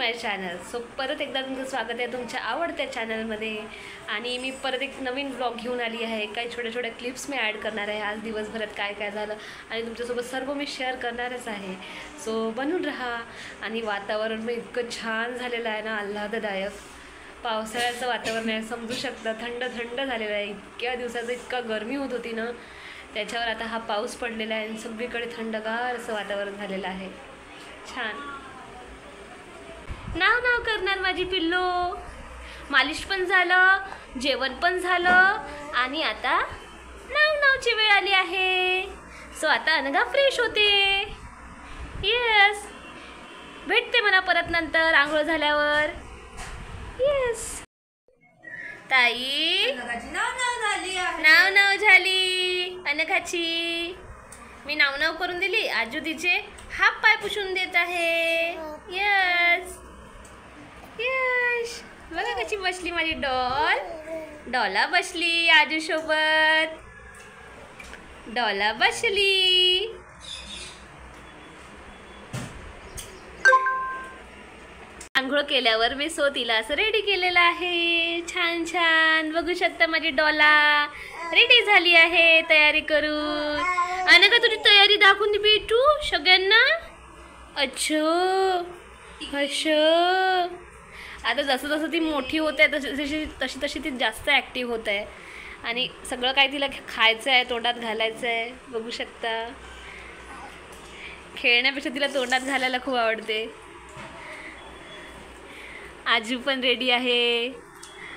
माय channel. So परत एकदा तुमचं स्वागत आहे तुमच्या आवडत्या चॅनलमध्ये. आणि मी परत एक नवीन ब्लॉग घेऊन आली आहे. काही छोट्या छोट्या क्लिप्स मी ॲड करणार आहे. आज दिवसभरात काय काय झालं आणि तुमच्यासोबत सर्व मी शेअर करणारच आहे. सो बनून राहा. आणि वातावरण पण इतकं छान झालेलं आहे ना, आल्हाददायक. पावसाळ्याचं वातावरण आहे, समजू शकता. थंड थंड झालेलं आहे. इतक्या दिवसाचं इतकं गरमी होत होती ना, त्याच्यावर आता हा पाऊस पडलेला आहे आणि सगळीकडे थंडगार असं वातावरण झालेलं आहे. छान. नाव नाव करणार माझी पिल्लो. मालिश पण झालं, जेवण पण झालं आणि आता नाव नावची वेळ आली आहे. सो आता अनघा फ्रेश होते. येस, भेटते म्हणा परत नंतर आंघोळ झाल्यावर. येस ताई, नाव नाव झाली अनघाची. मी नाव नाव करून दिली. आजू तिचे हात पाय पुसून देत आहे. यस यस, बघा कशी बसली माझी डॉल. डॉला बसली आजू सोबत. डॉला बसली. आंघोळ केल्यावर मी तिला असं रेडी केलेलं आहे. छान छान बघू शकता माझी डॉला रेडी झाली आहे तयारी करून. अनघा तुझी तयारी दाखवून दे बेटू सगळ्यांना. अच्छा अच्छा, आता जसं जसं ती मोठी होत आहे तशी तशी ती जास्त ॲक्टिव्ह होत आहे. आणि सगळं काही तिला खायचं आहे, तोंडात घालायचं आहे. बघू शकता, खेळण्यापेक्षा तिला तोंडात घालायला खूप आवडते. आजू पण रेडी आहे.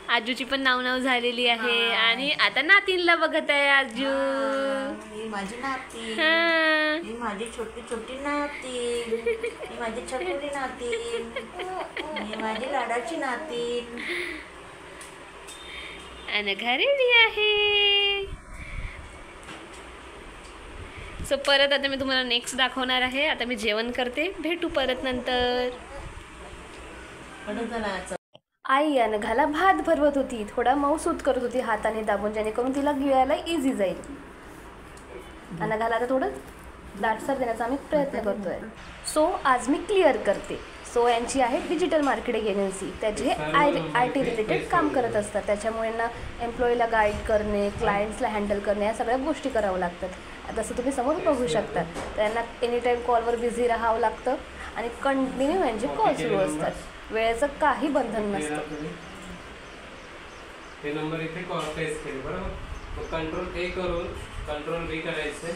आजूची पण नाव नाव झालेली आहे. आणि आता नातीनला बघत आहे आजू. ही माझी नाती, हां, ही माझी छोटी छोटी नाती, ही माझी छोटी नाती, ही माझी लाडाची नाती. अनघा रेडी आहे. सो परत आता मी तुम्हाला नेक्स्ट दाखवणार आहे. आता मी जेवण करते. भेटू परत नंतर. आई अनघाला भात भरवत होती. थोडा मऊसूत करत होती हाताने दाबून, जेणेकरून तिला गिळायला इझी जाईल. अनघाला आता थोडं दाटसर देण्याचा आम्ही प्रयत्न करतोय. सो आज मी क्लिअर करते. सो यांची आहे डिजिटल मार्केटिंग एजन्सी. त्याचे आय टी रिलेटेड काम करत असतात. त्याच्यामुळे ना एम्प्लॉईला गाईड करणे, क्लायंट्सला हँडल करणे, या सगळ्या गोष्टी कराव्या लागतात. तसं तुम्ही समोर बघू शकता. त्यांना एनी टाईम कॉलवर बिझी राहावं लागतं आणि कंटिन्यू यांचे कॉल सुरू असतात. वेळेचं काही बंधन नसतं. हे नंबर इथे पेस्ट केले बरोबर. मग कंट्रोल ए करून कंट्रोल बी करायचे.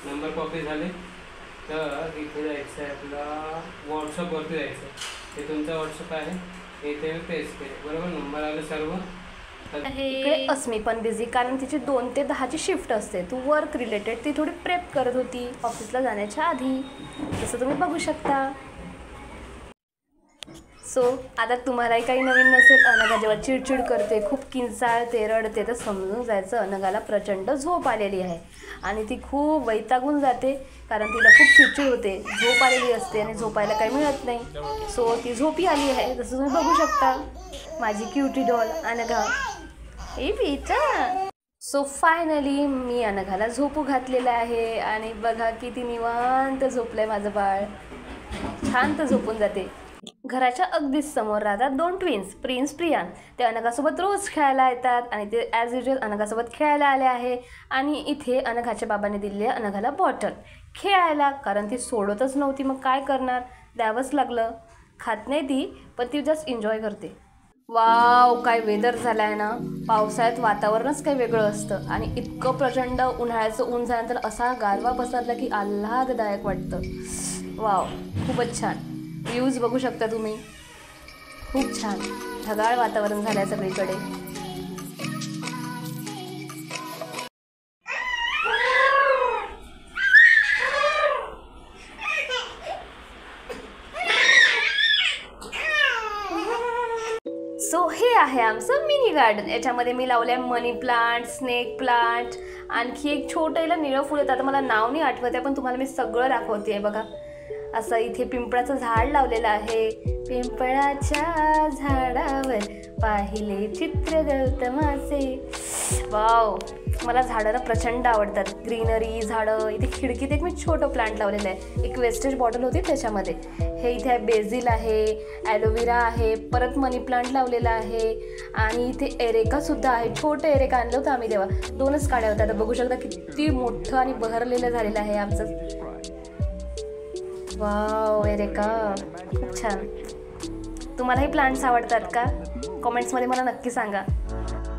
नंबर कॉपी झाले तर इथे जायचं आहे आपला व्हॉट्सअपवरती जायचं. हे तुमचा व्हॉट्सअप आहे, इथे पेस्ट केले बरोबर. नंबर आले सर्व. इकडे अस्मी पण बिझी, कारण तिची 2 ते 10ची शिफ्ट असते. तू वर्क रिलेटेड ती थोडी प्रेप करत होती ऑफिसला जाण्याच्या आधी, जसं तुम्ही बघू शकता. सो आता तुम्हालाही काही नवीन नसेल. अनघा जेव्हा चिडचिड करते, खूप किंचाळते, रडते, तर समजून जायचं अनघाला प्रचंड झोप आलेली आहे. आणि ती खूप वैतागून जाते, कारण तिला खूप चिडचिड होते. झोप आलेली असते आणि झोपायला काही मिळत नाही. सो ती झोपी आली आहे, जसं तुम्ही बघू शकता. माझी क्युटी डॉल अनघा. ए बेटा. सो फायनली मी अनघाला झोपू घातलेलं आहे. आणि बघा किती निवांत झोपलंय माझं बाळ. छान तर झोपून जाते. घराच्या अगदीच समोर राहतात 2 ट्विन्स, प्रिन्स प्रियान. ते अनघासोबत रोज खेळायला येतात आणि ते ॲज युजल अनघासोबत खेळायला आले आहे. आणि इथे अनघाच्या बाबाने दिली आहे अनघाला बॉटल खेळायला, कारण ती सोडतच नव्हती. मग काय करणार, द्यावंच लागलं. खात नाही ती, पण ती जस्ट एन्जॉय करते. वाव, काय वेदर झाला आहे ना. पावसाळ्यात वातावरणच काही वेगळं असतं. आणि इतकं प्रचंड उन्हाळ्याचं ऊन झाल्यानंतर असा गारवा पसरला की आल्हाददायक वाटतं. वाव, खूपच छान. व्ह्यूज बघू शकता तुम्ही. खूप छान ढगाळ वातावरण झालं आहे सगळीकडे. सो हे आहे आमचं मिनी गार्डन. याच्यामध्ये मी लावलं आहे मनी प्लांट, स्नेक प्लांट, आणखी एक छोटं याला निळं फुल येतं. आता मला नाव नाही आठवत आहे, पण तुम्हाला मी सगळं दाखवते आहे बघा. असं इथे पिंपळाचं झाड लावलेलं आहे. पिंपळाच्या झाडावर पाहिले चित्र गौतमाचे. वाव, मला झाडं प्रचंड आवडतात. ग्रीनरी, झाडं. इथे खिडकीत एक मी छोटं प्लांट लावलेलं आहे. एक वेस्टेज बॉटल होती त्याच्यामध्ये. हे इथे बेझिल आहे, ॲलोवेरा आहे, परत मनी प्लांट लावलेला आहे आणि इथे एरेकासुद्धा आहे. छोटं एरेका आणलं होतं आम्ही तेव्हा, 2च काड्या होत्या. आता बघू शकता किती मोठं आणि बहरलेलं झालेलं आहे आमचं. वाव, एरेका खूप छान. तुम्हालाही प्लांट्स आवडतात का? कॉमेंट्समध्ये मला नक्की सांगा.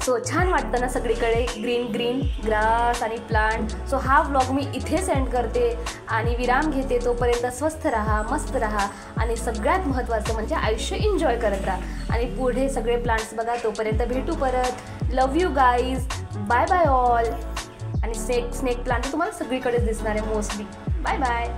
सो छान वाटतं ना सगळीकडे ग्रीन ग्रीन ग्रास आणि प्लांट. सो हा व्लॉग मी इथे सेंड करते आणि विराम घेते. तोपर्यंत स्वस्थ राहा, मस्त राहा आणि सगळ्यात महत्त्वाचं म्हणजे आयुष्य एन्जॉय करत राहा आणि पुढे सगळे प्लांट्स बघा. तोपर्यंत भेटू परत. Love you guys. Bye bye all. आणि स्नेक प्लांट तुम्हाला सगळीकडेच दिसणार आहे मोस्टली. Bye bye.